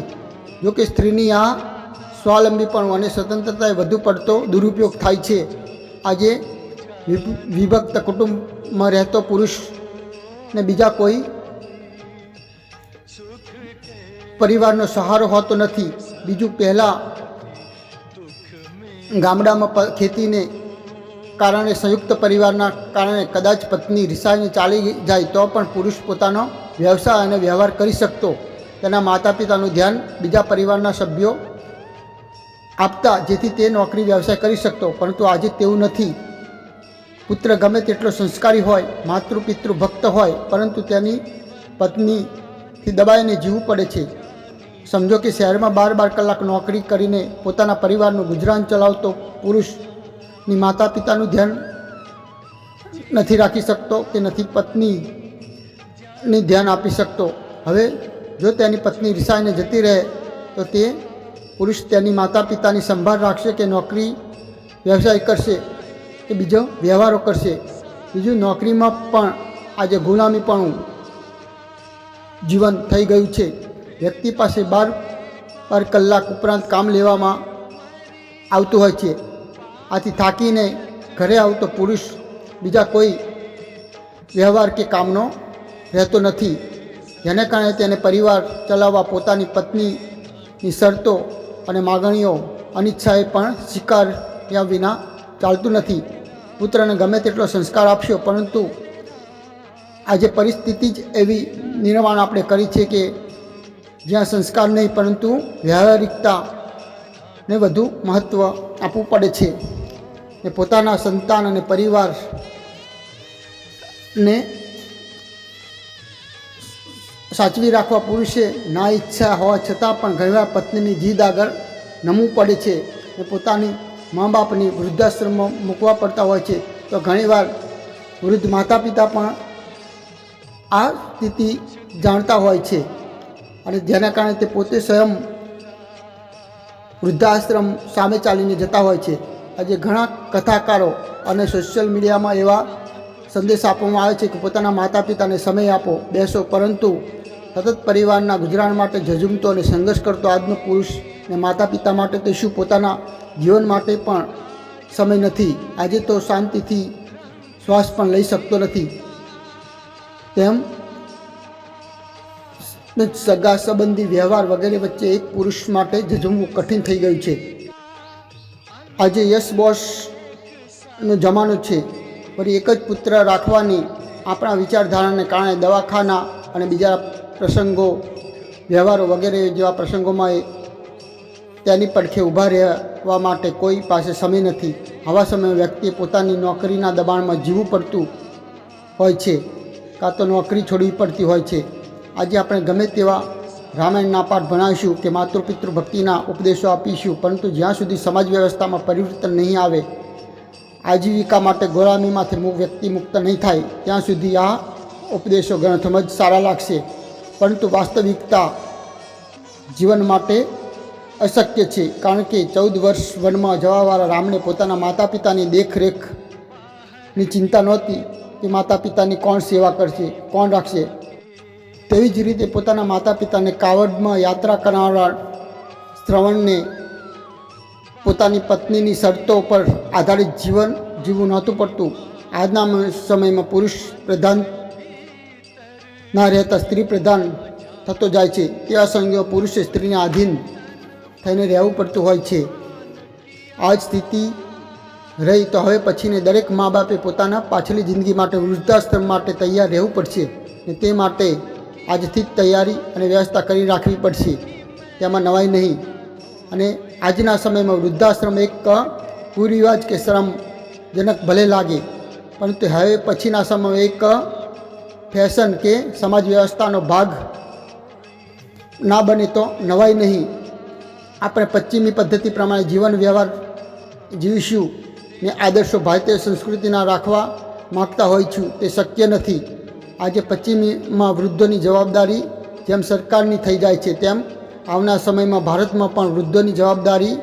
જોકે સ્ત્રીની આ સ્વાવલંબીપણું અને સ્વતંત્રતાએ વધુ પડતો દુરુપયોગ થાય છે. આજે વિભક્ત કુટુંબમાં રહેતો પુરુષને બીજા કોઈ પરિવારનો સહારો હોતો નથી. બીજું, પહેલાં ગામડામાં ખેતીને કારણે સંયુક્ત પરિવારના કારણે કદાચ પત્ની રિસાઈને ચાલી જાય તો પણ પુરુષ પોતાનો વ્યવસાય અને વ્યવહાર કરી શકતો. તેના માતા પિતાનું ધ્યાન બીજા પરિવારના સભ્યો આપતા, જેથી તે નોકરી વ્યવસાય કરી શકતો. પરંતુ આજે તેવું નથી. પુત્ર ગમે તેટલો સંસ્કારી હોય, માતૃ પિતૃ ભક્ત હોય, પરંતુ તેની પત્નીથી દબાઈને જીવવું પડે છે. સમજો કે શહેરમાં 12 કલાક નોકરી કરીને પોતાના પરિવારનું ગુજરાન ચલાવતો પુરુષની માતા પિતાનું ધ્યાન નથી રાખી શકતો કે નથી પત્નીને ધ્યાન આપી શકતો. હવે જો તેની પત્ની રિસાઈને જતી રહે તો તે પુરુષ તેની માતા પિતાની સંભાળ રાખશે કે નોકરી વ્યવસાય કરશે કે બીજો વ્યવહારો કરશે? બીજું, નોકરીમાં પણ આજે ગુલામીપણું જીવન થઈ ગયું છે. વ્યક્તિ પાસે 12 કલાક ઉપરાંત કામ લેવામાં આવતું હોય છે. આથી થાકીને ઘરે આવતો પુરુષ બીજા કોઈ વ્યવહાર કે કામનો રહેતો નથી. જેને કારણે તેને પરિવાર ચલાવવા પોતાની પત્નીની શરતો અને માગણીઓ અનિચ્છાએ પણ સ્વીકાર્યા વિના ચાલતું નથી. પુત્રને ગમે તેટલો સંસ્કાર આપશો, પરંતુ આજે પરિસ્થિતિ જ એવી નિર્માણ આપણે કરી છે કે જ્યાં સંસ્કાર નહીં પરંતુ વ્યવહારિકતાને વધુ મહત્ત્વ આપવું પડે છે. ને પોતાના સંતાન અને પરિવારને સાચવી રાખવા પુરુષે ના ઈચ્છા હોવા છતાં પણ ઘણીવાર પત્નીની જીદ આગળ નમવું પડે છે. ને પોતાની મા બાપની વૃદ્ધાશ્રમમાં મૂકવા પડતા હોય છે. તો ઘણીવાર વૃદ્ધ માતા પિતા પણ આ સ્થિતિ જાણતા હોય છે અને જેના કારણે તે પોતે સ્વયં વૃદ્ધાશ્રમ સામે ચાલીને જતા હોય છે. આજે ઘણા કથાકારો અને સોશિયલ મીડિયામાં એવા સંદેશ આપવામાં આવે છે કે પોતાના માતા પિતાને સમય આપો, બેસો, પરંતુ સતત પરિવારના ગુજરાન માટે ઝઝૂમતો અને સંઘર્ષ કરતો આજનો પુરુષ ને માતા પિતા માટે તો શું પોતાના જીવન માટે પણ સમય નથી. આજે તો શાંતિથી શ્વાસ પણ લઈ શકતો નથી. તેમ સગા સંબંધી વ્યવહાર વગેરે વચ્ચે એક પુરુષ માટે ઝઝૂમવું કઠિન થઈ ગયું છે. આજે યસ બોસનો જમાનો છે. વળી એક જ પુત્ર રાખવાની આપણા વિચારધારાને કારણે દવાખાના અને બીજા પ્રસંગો, વ્યવહારો વગેરે જેવા પ્રસંગોમાં તેની પડખે ઊભા રહેવા માટે કોઈ પાસે સમય નથી. આવા સમયે વ્યક્તિએ પોતાની નોકરીના દબાણમાં જીવવું પડતું હોય છે, કાં તો નોકરી છોડવી પડતી હોય છે. આજે આપણે ગમે તેવા રામાયણના પાઠ ભણાવીશું કે માતૃપિતૃ ભક્તિના ઉપદેશો આપીશું, પરંતુ જ્યાં સુધી સમાજ વ્યવસ્થામાં પરિવર્તન નહીં આવે, આજીવિકા માટે ગુલામીમાંથી વ્યક્તિ મુક્ત નહીં થાય, ત્યાં સુધી આ ઉપદેશો ગ્રંથોમાં જ સારા લાગશે. પરંતુ વાસ્તવિકતા જીવન માટે અશક્ય છે, કારણ કે 14 વર્ષ વનમાં જવાવાળા રામને પોતાના માતા પિતાની દેખરેખની ચિંતા નહોતી કે માતા પિતાની કોણ સેવા કરશે, કોણ રાખશે. તેવી જ રીતે પોતાના માતા પિતાને કાવડમાં યાત્રા કરનારા શ્રવણને પોતાની પત્નીની શરતો પર આધારિત જીવન જીવવું નહોતું પડતું. આજના સમયમાં પુરુષ પ્રધાન ના રહેતા સ્ત્રી પ્રધાન થતો જાય છે. તેવા સંયોગો પુરુષે સ્ત્રીને આધીન થઈને રહેવું પડતું હોય છે. આ જ સ્થિતિ રહી તો હવે પછીને દરેક મા બાપે પોતાના પાછલી જિંદગી માટે વૃદ્ધાશ્રમ માટે તૈયાર રહેવું પડશે, ને તે માટે આજથી જ તૈયારી અને વ્યવસ્થા કરી રાખવી પડશે. તેમાં નવાઈ નહીં. અને આજના સમયમાં વૃદ્ધાશ્રમ એક કુરિવાજ કે શરમજનક ભલે લાગે, પરંતુ હવે પછીના સમયમાં એક ફેશન કે સમાજ વ્યવસ્થાનો ભાગ ના બને તો નવાઈ નહીં. આપણે પશ્ચિમી પદ્ધતિ પ્રમાણે જીવન વ્યવહાર જીવીશું ને આદર્શો ભારતીય સંસ્કૃતિના રાખવા માગતા હોય છું, તે શક્ય નથી. આજે પશ્ચિમીમાં વૃદ્ધોની જવાબદારી જેમ સરકારની થઈ જાય છે, તેમ આવનાર સમયમાં ભારતમાં પણ વૃદ્ધોની જવાબદારી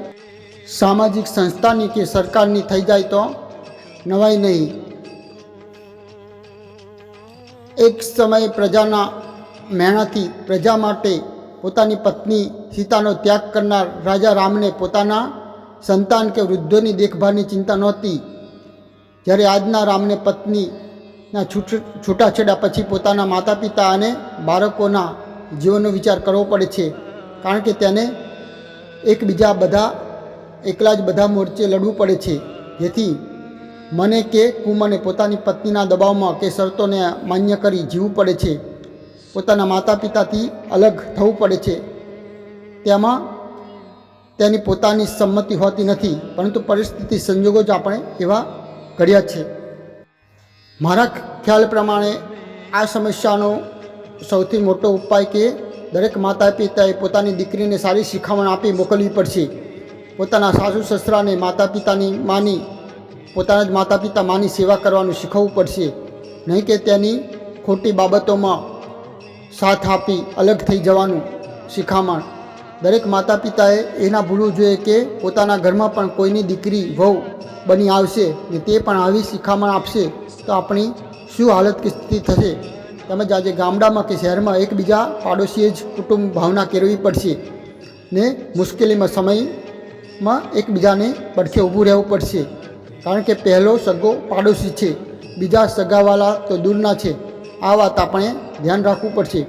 સામાજિક સંસ્થાની કે સરકારની થઈ જાય તો નવાઈ નહીં. એક સમયે પ્રજાના મહેણાથી પ્રજા માટે પોતાની પત્ની સીતાનો ત્યાગ કરનાર રાજા રામને પોતાના સંતાન કે વૃદ્ધોની દેખભાળની ચિંતા નહોતી. જ્યારે આજના રામને પત્નીના છૂટાછેડા પછી પોતાના માતા પિતા અને બાળકોના જીવનનો વિચાર કરવો પડે છે, કારણ કે તેને એકબીજા બધા એકલા જ બધા મોરચે લડવું પડે છે. જેથી મને કે કુમને પોતાની પત્નીના દબાવમાં કે શરતોને માન્ય કરી જીવવું પડે છે. પોતાના માતા પિતાથી અલગ થવું પડે છે. તેમાં તેની પોતાની સંમતિ હોતી નથી, પરંતુ પરિસ્થિતિ સંજોગો જ આપણે એવા કર્યા છે. મારા ખ્યાલ પ્રમાણે આ સમસ્યાનો સૌથી મોટો ઉપાય કે દરેક માતા પિતાએ પોતાની દીકરીને સારી શિખામણ આપી મોકલવી પડશે. પોતાના સાસુ સસરાને માતા પિતાની માની પોતાના જ માતા પિતા માની સેવા કરવાનું શીખવવું પડશે, નહીં કે તેની ખોટી બાબતોમાં સાથ આપી અલગ થઈ જવાનું શિખામણ. દરેક માતા પિતાએ એના ભૂલવું જોઈએ કે પોતાના ઘરમાં પણ કોઈની દીકરી વહુ બની આવશે ને તે પણ આવી શિખામણ આપશે તો આપણી શું હાલત કે સ્થિતિ થશે. તેમજ આજે ગામડામાં કે શહેરમાં એકબીજા પાડોશીએ જ કુટુંબ ભાવના કેળવવી પડશે ને મુશ્કેલીમાં સમયમાં એકબીજાને પડખે ઊભું રહેવું પડશે, કારણ કે પહેલો સગો પાડોશી છે, બીજા સગાવાલા તો દૂરના છે. આ વાત આપણે ધ્યાન રાખવું પડશે.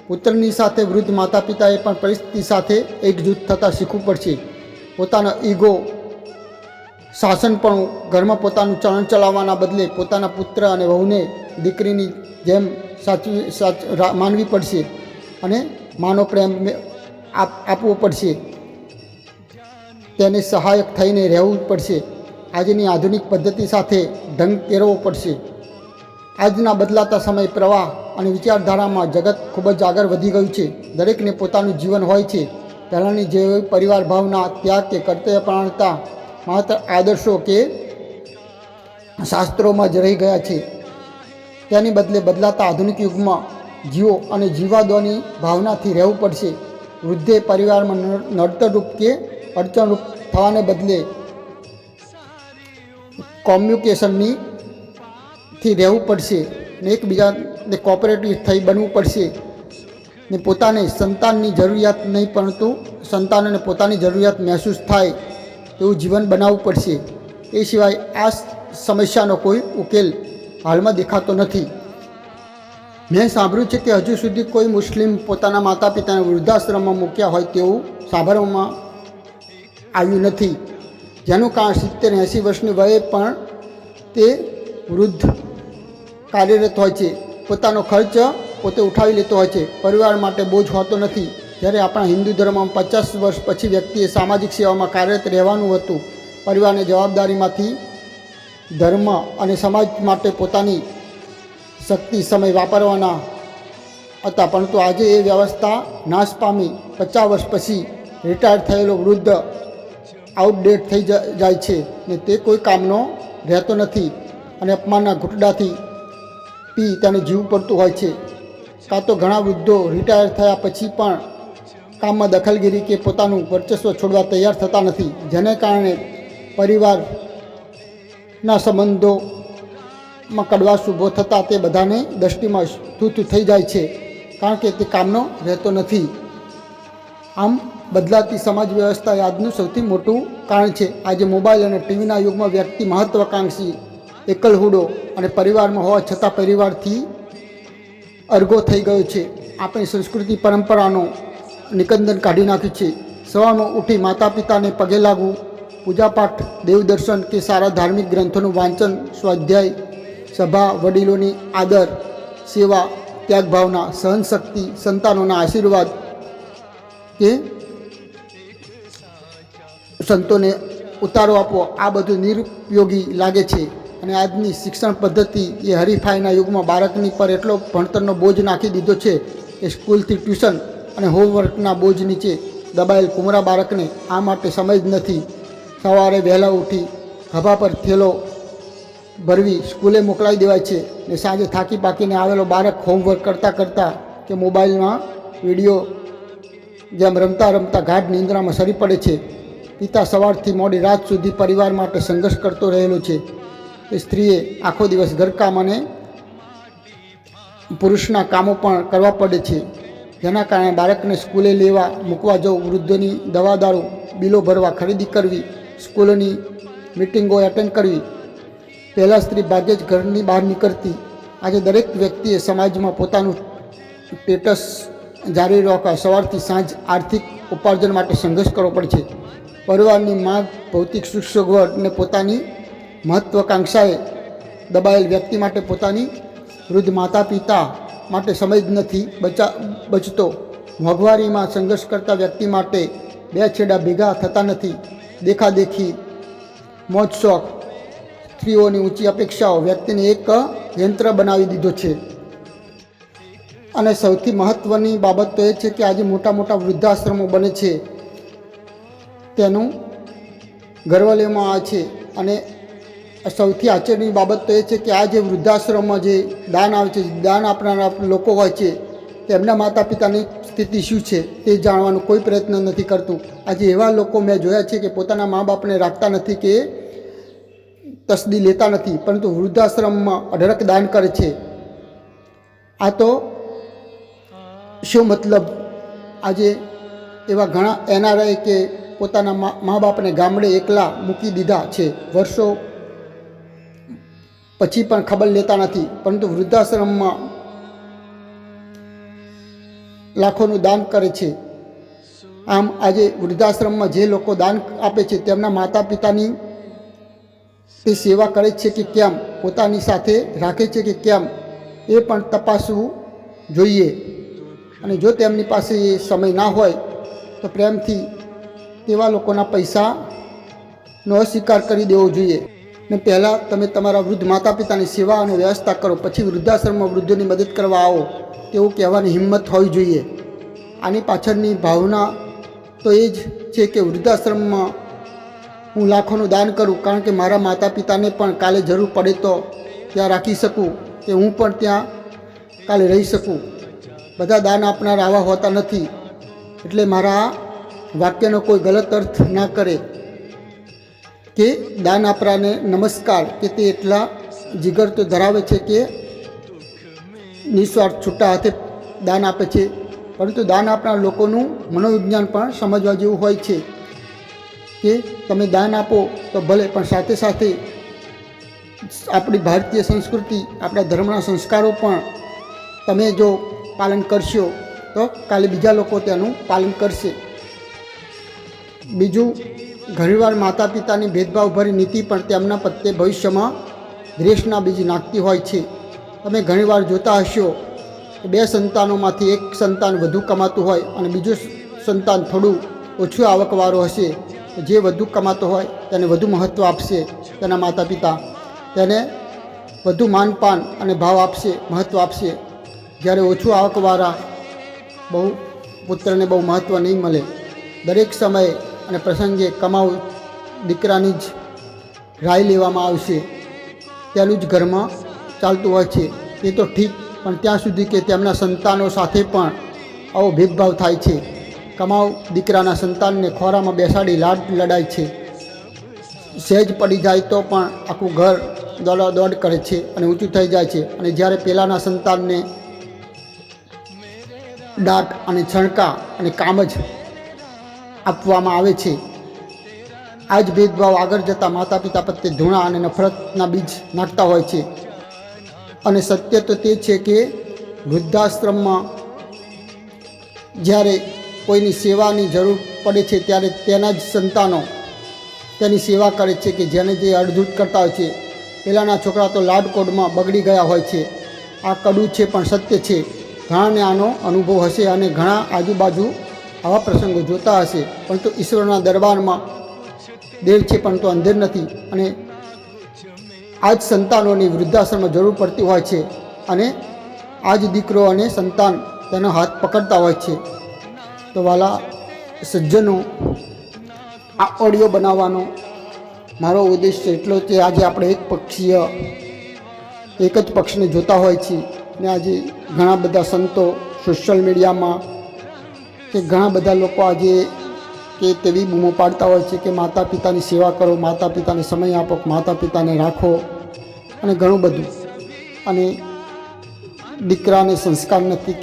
પુત્રની સાથે વૃદ્ધ માતા પિતાએ પણ પરિસ્થિતિ સાથે એકજૂથ થતાં શીખવું પડશે. પોતાનો ઈગો શાસન પણ ઘરમાં પોતાનું ચલણ ચલાવવાના બદલે પોતાના પુત્ર અને વહુને દીકરીની જેમ માનવી પડશે અને માનો પ્રેમ આપવો પડશે. તેને સહાયક થઈને રહેવું પડશે. આજની આધુનિક પદ્ધતિ સાથે ઢંગ કેળવવો પડશે. આજના બદલાતા સમય પ્રવાહ અને વિચારધારામાં જગત ખૂબ જ આગળ વધી ગયું છે. દરેકને પોતાનું જીવન હોય છે. પહેલાંની જે પરિવાર ભાવના, ત્યાગ કે કર્તવ્યપરાયણતા માત્ર આદર્શો કે શાસ્ત્રોમાં જ રહી ગયા છે. તેની બદલે બદલાતા આધુનિક યુગમાં જીવો અને જીવાદોની ભાવનાથી રહેવું પડશે. વૃદ્ધે પરિવારમાં નડતરરૂપ કે અડચણરૂપ થવાને બદલે કોમ્યુનિકેશનની થી રહેવું પડશે ને એકબીજાને કોઓપરેટિવ થઈ બનવું પડશે ને પોતાને સંતાનની જરૂરિયાત નહીં પરંતુ સંતાનોને પોતાની જરૂરિયાત મહેસૂસ થાય તેવું જીવન બનાવવું પડશે. એ સિવાય આ સમસ્યાનો કોઈ ઉકેલ હાલમાં દેખાતો નથી. મેં સાંભળ્યું છે કે હજુ સુધી કોઈ મુસ્લિમ પોતાના માતા પિતાને વૃદ્ધાશ્રમમાં મૂક્યા હોય તેવું સાંભળવામાં આવ્યું નથી, જેનું કારણ 70-80 વર્ષની વયે પણ તે વૃદ્ધ કાર્યરત હોય છે. પોતાનો ખર્ચ પોતે ઉઠાવી લેતો હોય છે. પરિવાર માટે બોજ હોતો નથી. જ્યારે આપણા હિન્દુ ધર્મમાં 50 વર્ષ પછી વ્યક્તિએ સામાજિક સેવામાં કાર્યરત રહેવાનું હતું. પરિવારની જવાબદારીમાંથી ધર્મ અને સમાજ માટે પોતાની શક્તિ સમય વાપરવાના હતા, પરંતુ આજે એ વ્યવસ્થા નાશ પામી 50 વર્ષ પછી રિટાયર થયેલો વૃદ્ધ આઉટડેટ થઈ જાય છે ને તે કોઈ કામનો રહેતો નથી અને અપમાનના ઘૂંટડાથી પી તેને જીવવું પડતું હોય છે. કાં તો ઘણા વૃદ્ધો રિટાયર થયા પછી પણ કામમાં દખલગીરી કે પોતાનું વર્ચસ્વ છોડવા તૈયાર થતા નથી, જેને કારણે પરિવારના સંબંધોમાં કડવાશ ઊભો થતાં તે બધાને દૃષ્ટિમાં થૂથું થઈ જાય છે, કારણ કે તે કામનો રહેતો નથી. આમ બદલાતી સમાજ વ્યવસ્થા એ આજનું સૌથી મોટું કારણ છે. આજે મોબાઈલ અને ટીવીના યુગમાં વ્યક્તિ મહત્વાકાંક્ષી, એકલહૂડો અને પરિવારમાં હોવા છતાં પરિવારથી અરગો થઈ ગયો છે. આપણી સંસ્કૃતિ પરંપરાનો નિકંદન કાઢી નાખ્યું છે. સવારમાં ઉઠી માતા પિતાને પગે લાગવું, પૂજાપાઠ, દેવદર્શન કે સારા ધાર્મિક ગ્રંથોનું વાંચન, સ્વાધ્યાય, સભા, વડીલોની આદર, સેવા, ત્યાગ ભાવના, સહનશક્તિ, સંતાનોના આશીર્વાદ કે સંતોને ઉતારો આપવો, આ બધું નિરુપયોગી લાગે છે. અને આજની શિક્ષણ પદ્ધતિ એ હરીફાઈના યુગમાં બાળકની પર એટલો ભણતરનો બોજ નાખી દીધો છે કે સ્કૂલથી ટ્યુશન અને હોમવર્કના બોજ નીચે દબાયેલ કુમરા બાળકને આ માટે સમય જ નથી. સવારે વહેલા ઉઠી ખભા પર થેલો ભરવી સ્કૂલે મોકલાવી દેવાય છે ને સાંજે થાકી પાકીને આવેલો બાળક હોમવર્ક કરતાં કે મોબાઈલમાં વિડીયો જેમ રમતા રમતા ગાઢ નિંદ્રામાં સરી પડે છે. પિતા સવારથી મોડી રાત સુધી પરિવાર માટે સંઘર્ષ કરતો રહેલો છે. એ સ્ત્રીએ આખો દિવસ ઘરકામ અને પુરુષના કામો પણ કરવા પડે છે, જેના કારણે બાળકને સ્કૂલે લેવા મૂકવા જવું, વૃદ્ધોની દવા દારૂ બિલો ભરવા, ખરીદી કરવી, સ્કૂલોની મિટિંગો એટેન્ડ કરવી. પહેલાં સ્ત્રી ભાગ્યે જ ઘરની બહાર નીકળતી. આજે દરેક વ્યક્તિએ સમાજમાં પોતાનું સ્ટેટસ જારી રાખવા સવારથી સાંજ આર્થિક ઉપાર્જન માટે સંઘર્ષ કરવો પડે છે. પરિવારની માંગ, ભૌતિક સુખ સગવડ અને પોતાની મહત્વાકાંક્ષાએ દબાયેલ વ્યક્તિ માટે પોતાની વૃદ્ધ માતા પિતા માટે સમય જ નથી બચતો. મોંઘવારીમાં સંઘર્ષ કરતા વ્યક્તિ માટે બે છેડા ભેગા થતા નથી. દેખાદેખી, મોજ શોખ, સ્ત્રીઓની ઊંચી અપેક્ષાઓ વ્યક્તિને એક યંત્ર બનાવી દીધો છે. અને સૌથી મહત્ત્વની બાબત તો એ છે કે આજે મોટા મોટા વૃદ્ધાશ્રમો બને છે, તેનું ગર્વ લેવામાં આવે છે. અને સૌથી આશ્ચર્યની બાબત તો એ છે કે આ જે વૃદ્ધાશ્રમમાં જે દાન આવે છે, દાન આપનારા લોકો હોય છે, તેમના માતા પિતાની સ્થિતિ શું છે તે જાણવાનો કોઈ પ્રયત્ન નથી કરતું. આજે એવા લોકો મેં જોયા છે કે પોતાના મા બાપને રાખતા નથી કે તસદી લેતા નથી, પરંતુ વૃદ્ધાશ્રમમાં અઢળક દાન કરે છે. આ તો શું મતલબ? આજે એવા ઘણા એનઆરઆઈ કે પોતાના મા બાપને ગામડે એકલા મૂકી દીધા છે, વર્ષો પછી પણ ખબર લેતા નથી, પરંતુ વૃદ્ધાશ્રમમાં લાખોનું દાન કરે છે. આમ આજે વૃદ્ધાશ્રમમાં જે લોકો દાન આપે છે તેમના માતા પિતાની તે સેવા કરે છે કે કેમ, પોતાની સાથે રાખે છે કે કેમ, એ પણ તપાસવું જોઈએ. અને જો તેમની પાસે એ સમય ના હોય તો પ્રેમથી તેવા લોકોના પૈસાનો અસ્વીકાર કરી દેવો જોઈએ. ને પહેલાં તમે તમારા વૃદ્ધ માતા પિતાની સેવા અને વ્યવસ્થા કરો, પછી વૃદ્ધાશ્રમમાં વૃદ્ધોની મદદ કરવા આવો, તેવું કહેવાની હિંમત હોવી જોઈએ. આની પાછળની ભાવના તો એ જ છે કે વૃદ્ધાશ્રમમાં હું લાખોનું દાન કરું, કારણ કે મારા માતા પિતાને પણ કાલે જરૂર પડે તો ત્યાં રાખી શકું, કે હું પણ ત્યાં કાલે રહી શકું. બધા દાન આપનાર આવા હોતા નથી. એટલે મારા વાક્યનો કોઈ ગલત અર્થ ના કરે કે દાન આપનારને નમસ્કાર, કે તે એટલા જીગર તો ધરાવે છે કે નિસ્વાર્થ છૂટા હાથે દાન આપે છે, પરંતુ દાન આપનાર લોકોનું મનોવિજ્ઞાન પણ સમજવા જેવું હોય છે કે તમે દાન આપો તો ભલે, પણ સાથે સાથે આપણી ભારતીય સંસ્કૃતિ, આપણા ધર્મના સંસ્કારો પણ તમે જો પાલન કરશો તો કાલે બીજા લોકો તેનું પાલન કરશે. બીજું, ઘણીવાર માતા પિતાની ભેદભાવભરી નીતિ પણ તેમના પ્રત્યે ભવિષ્યમાં દ્વેષના બીજ નાખતી હોય છે. તમે ઘણીવાર જોતા હશો કે બે સંતાનોમાંથી એક સંતાન વધુ કમાતું હોય અને બીજું સંતાન થોડું ઓછું આવકવાળો હશે. જે વધુ કમાતો હોય તેને વધુ મહત્ત્વ આપશે તેના માતા પિતા, તેને વધુ માનપાન અને ભાવ આપશે, મહત્ત્વ આપશે. જ્યારે ઓછું આવકવાળા બહુ પુત્રને બહુ મહત્ત્વ નહીં મળે. દરેક સમયે અને પ્રસંગે કમાવ દીકરાની જ રાય લેવામાં આવશે, તેનું જ ઘરમાં ચાલતું હોય છે. એ તો ઠીક, પણ ત્યાં સુધી કે તેમના સંતાનો સાથે પણ આવો ભેદભાવ થાય છે. કમાવ દીકરાના સંતાનને ખોરામાં બેસાડી લાડ લડાય છે. સહેજ પડી જાય તો પણ આખું ઘર દોડ કરે છે અને ઊંચું થઈ જાય છે. અને જ્યારે પેલાના સંતાનને દાટ અને છણકા અને કામ જ આપવામાં આવે છે. આ જ ભેદભાવ આગળ જતાં માતા પિતા પ્રત્યે ધૂણા અને નફરતના બીજ નાખતા હોય છે. અને સત્ય તો તે છે કે વૃદ્ધાશ્રમમાં જ્યારે કોઈની સેવાની જરૂર પડે છે ત્યારે તેના જ સંતાનો તેની સેવા કરે છે કે જેને જે અડધૂત કરતા હોય છે. પહેલાંના છોકરા તો લાડકોડમાં બગડી ગયા હોય છે. આ કડું છે પણ સત્ય છે. ઘણાને આનો અનુભવ હશે અને ઘણા આજુબાજુ આવા પ્રસંગો જોતા હશે. પરંતુ ઈશ્વરના દરબારમાં દેર છે પરંતુ અંધેર નથી. અને આ જ સંતાનોની વૃદ્ધાશ્રમમાં જરૂર પડતી હોય છે અને આ જ દીકરો અને સંતાન તેનો હાથ પકડતા હોય છે. તો વાલા સજ્જનો, આ ઓડિયો બનાવવાનો મારો ઉદ્દેશ્ય એટલો કે આજે આપણે એક જ પક્ષને જોતા હોય છીએ. ને આજે ઘણા બધા સંતો સોશિયલ મીડિયામાં કે ઘણા બધા લોકો આજે કે તેવી બૂમો પાડતા હોય છે કે માતા પિતાની સેવા કરો, માતા પિતાને સમય આપો, માતા પિતાને રાખો અને ઘણું બધું. અને દીકરાને સંસ્કાર નથી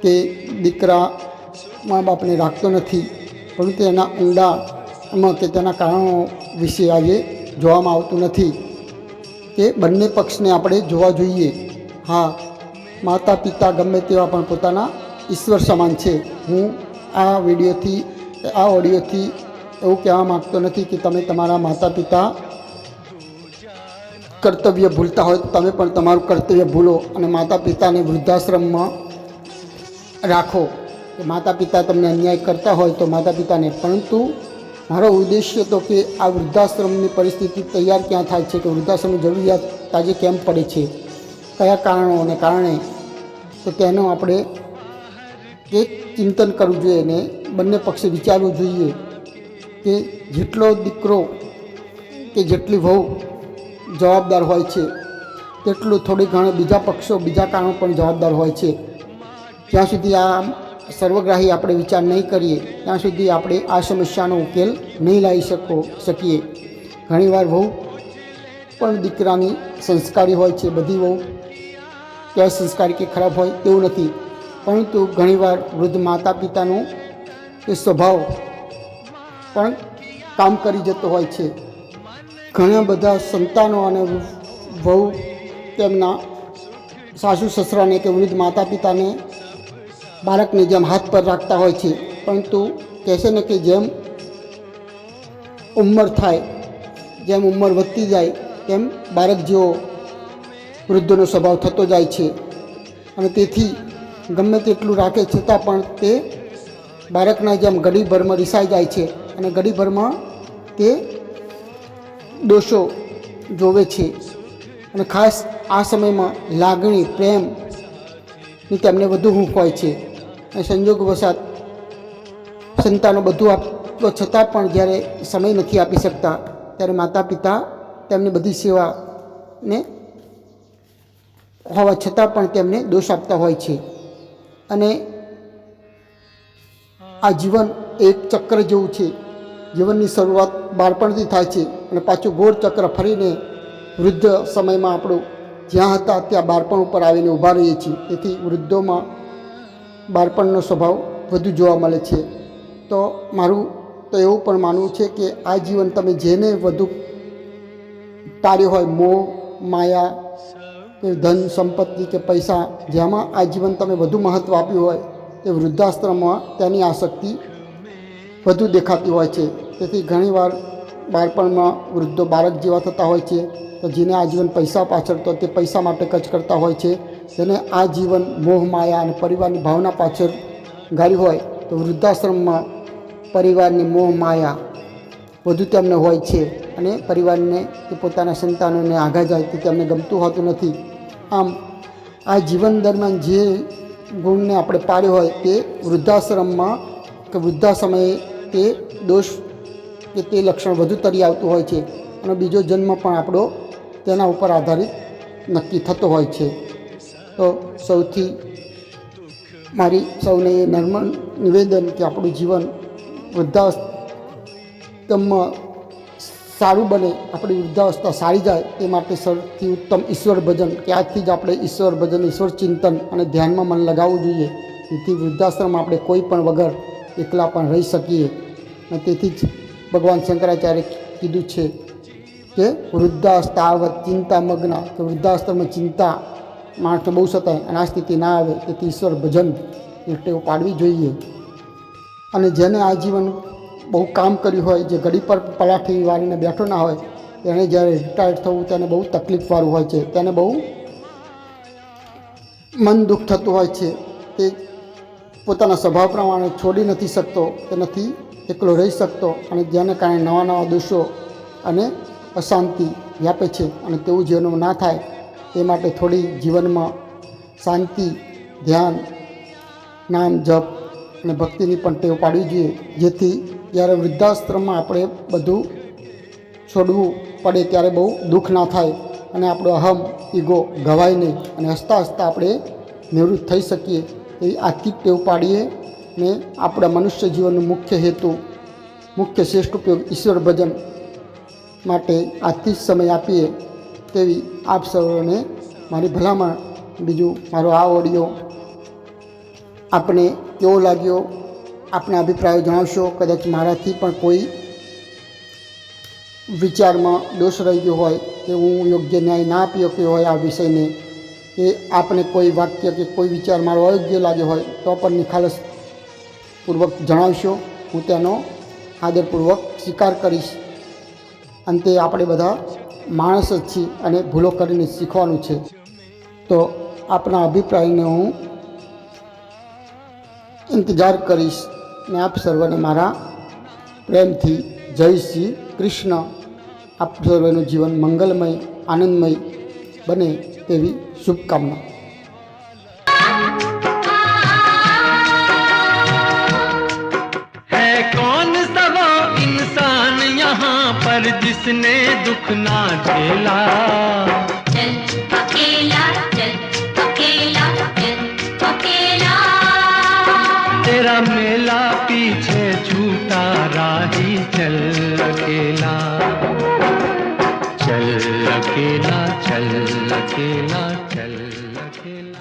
કે દીકરા મા બાપને રાખતો નથી, પરંતુ એના ઊંડામાં કે તેના કારણો વિશે આજે જોવામાં આવતું નથી. કે બંને પક્ષને આપણે જોવા જોઈએ. હા, માતા પિતા ગમે તેવા પણ પોતાના ઈશ્વર સમાન છે. હું આ ઓડિયોથી એવું કહેવા માગતો નથી કે તમે તમારા માતા પિતા કર્તવ્ય ભૂલતા હોય તો તમે પણ તમારું કર્તવ્ય ભૂલો અને માતા પિતાને વૃદ્ધાશ્રમમાં રાખો. કે માતા પિતા તમને અન્યાય કરતા હોય તો માતા પિતાને, પરંતુ મારો ઉદ્દેશ્ય તો કે આ વૃદ્ધાશ્રમની પરિસ્થિતિ તૈયાર ક્યાં થાય છે, કે વૃદ્ધાશ્રમની જરૂરિયાત આજે કેમ પડે છે, કયા કારણોને કારણે, તો તેનું આપણે એક ચિંતન કરવું જોઈએ ને બંને પક્ષે વિચારવું જોઈએ કે જેટલો દીકરો કે જેટલી વહુ જવાબદાર હોય છે તેટલું થોડી ઘણા બીજા પક્ષો બીજા કારણો પણ જવાબદાર હોય છે. જ્યાં સુધી આ સર્વગ્રાહી આપણે વિચાર નહીં કરીએ ત્યાં સુધી આપણે આ સમસ્યાનો ઉકેલ નહીં લાવી શકીએ. ઘણીવાર વહુ પણ દીકરાની સંસ્કારી હોય છે. બધી વહુ ક્યાંય સંસ્કારી કે ખરાબ હોય તેવું નથી, પરંતુ ઘણીવાર વૃદ્ધ માતા પિતાનો એ સ્વભાવ પણ કામ કરી જતો હોય છે. ઘણા બધા સંતાનો અને વહુ તેમના સાસુ સસરાને કે વૃદ્ધ માતા પિતાને બાળકની જેમ હાથ પર રાખતા હોય છે, પરંતુ કહેશે ને કે જેમ ઉંમર થાય, જેમ ઉંમર વધતી જાય તેમ બાળક જેવો વૃદ્ધોનો સ્વભાવ થતો જાય છે. અને તેથી ગમે તેટલું રાખે છતાં પણ તે બાળકના જેમ ઘડીભરમાં રિસાઈ જાય છે અને ઘડીભરમાં તે દોષો જોવે છે. અને ખાસ આ સમયમાં લાગણી પ્રેમની તેમને વધુ હૂંફ હોય છે. અને સંજોગવશાત સંતાનો બધું આપવા છતાં પણ જ્યારે સમય નથી આપી શકતા ત્યારે માતા પિતા તેમની બધી સેવાને હોવા છતાં પણ તેમને દોષ આપતા હોય છે. અને આ જીવન એક ચક્ર જેવું છે. જીવનની શરૂઆત બાળપણથી થાય છે અને પાછું ગોળ ચક્ર ફરીને વૃદ્ધ સમયમાં આપણું જ્યાં હતા ત્યાં બાળપણ ઉપર આવીને ઊભા રહીએ છીએ. તેથી વૃદ્ધોમાં બાળપણનો સ્વભાવ વધુ જોવા મળે છે. તો મારું તો એવું પણ માનવું છે કે આ જીવન તમે જેને વધુ ટાળ્યું હોય, મોહ માયા કે ધન સંપત્તિ કે પૈસા, જેમાં આ જીવન તમે વધુ મહત્ત્વ આપ્યું હોય તે વૃદ્ધાશ્રમમાં તેની આસક્તિ વધુ દેખાતી હોય છે. તેથી ઘણીવાર બાળપણમાં વૃદ્ધો બાળક જેવા થતા હોય છે. તો જેને આજીવન પૈસા પાછળ તો તે પૈસા માટે કચ કરતા હોય છે. જેને આ જીવન મોહ માયા અને પરિવારની ભાવના પાછળ ગાળી હોય તો વૃદ્ધાશ્રમમાં પરિવારની મોહ માયા વધુ તેમને હોય છે અને પરિવારને કે પોતાના સંતાનોને આઘા જાય તે તેમને ગમતું હોતું નથી. આમ આ જીવન દરમિયાન જે ગુણને આપણે પાડ્યો હોય તે વૃદ્ધાશ્રમમાં કે વૃદ્ધા સમયે તે દોષ કે તે લક્ષણ વધુ તરી આવતું હોય છે અને બીજો જન્મ પણ આપણો તેના ઉપર આધારિત નક્કી થતો હોય છે. તો સૌથી મારી સૌને એ નર્મ નિવેદન કે આપણું જીવન વૃદ્ધાશ્રમમાં સારું બને, આપણી વૃદ્ધાવસ્થા સારી જાય તે માટે સૌથી ઉત્તમ ઈશ્વર ભજન કે આજથી જ આપણે ઈશ્વર ભજન, ઈશ્વર ચિંતન અને ધ્યાનમાં મન લગાવવું જોઈએ. તેથી વૃદ્ધાશ્રમમાં આપણે કોઈ પણ વગર એકલા પણ રહી શકીએ. અને તેથી જ ભગવાન શંકરાચાર્ય કીધું છે કે વૃદ્ધાસ્તાવત ચિંતા મગ્ન, કે વૃદ્ધાશ્રમમાં ચિંતા માણસને બહુ સતાય અને આ સ્થિતિ ના આવે. તેથી ઈશ્વર ભજન એ ટેવ પાડવી જોઈએ. અને જેને આજીવન બહુ કામ કર્યું હોય, જે ઘડી પર પલાઠી વાળીને બેઠો ના હોય, તેને જ્યારે રિટાયર્ડ થવું તેને બહુ તકલીફવાળું હોય છે, તેને બહુ મન દુઃખ થતું હોય છે. તે પોતાના સ્વભાવ પ્રમાણે છોડી નથી શકતો, તે નથી એકલો રહી શકતો અને જેને કારણે નવા નવા દોષો અને અશાંતિ વ્યાપે છે. અને તેવું જીવનમાં ના થાય તે માટે થોડી જીવનમાં શાંતિ, ધ્યાન, નામ જપ અને ભક્તિની પણ ટેવ પાડવી જોઈએ, જેથી જ્યારે વૃદ્ધાશ્રમમાં આપણે બધું છોડવું પડે ત્યારે બહુ દુઃખ ના થાય અને આપણો અહમ, ઈગો ઘવાય નહીં અને હસતા હસતા આપણે નિવૃત્ત થઈ શકીએ. એવી આથી ટેવ પાડીએ ને આપણા મનુષ્ય જીવનનો મુખ્ય હેતુ, મુખ્ય શ્રેષ્ઠ ઉપયોગ ઈશ્વર ભજન માટે આજથી જ સમય આપીએ તેવી આપ સૌને મારી ભલામણ. બીજું, મારો આ ઓડિયો આપને કેવો લાગ્યો, આપના અભિપ્રાયો જણાવશો. કદાચ મારાથી પણ કોઈ વિચારમાં દોષ રહી ગયો હોય કે હું યોગ્ય ન્યાય ના આપી શક્યો હોય આ વિષયને, કે આપને કોઈ વાક્ય કે કોઈ વિચાર મારો અયોગ્ય લાગ્યો હોય તો પણ નિખાલસપૂર્વક જણાવશો. હું તેનો આદરપૂર્વક સ્વીકાર કરીશ. અંતે આપણે બધા માણસ જ છીએ અને ભૂલો કરીને શીખવાનું છે. તો આપના અભિપ્રાયને હું ઇંતજાર કરીશ ને આપ સર્વને મારા પ્રેમથી જય શ્રી કૃષ્ણ. આપ સર્વનું જીવન મંગલમય, આનંદમય બને તેવી શુભકામના.
है कौन सा वो इंसान यहाँ पर जिसने दुख ना झेला,
चल अकेला, चल अकेला, चल अकेला,
तेरा मेला पीछे छूटा राही, चल अकेला, चल अकेला, चल अकेला, चल अकेला.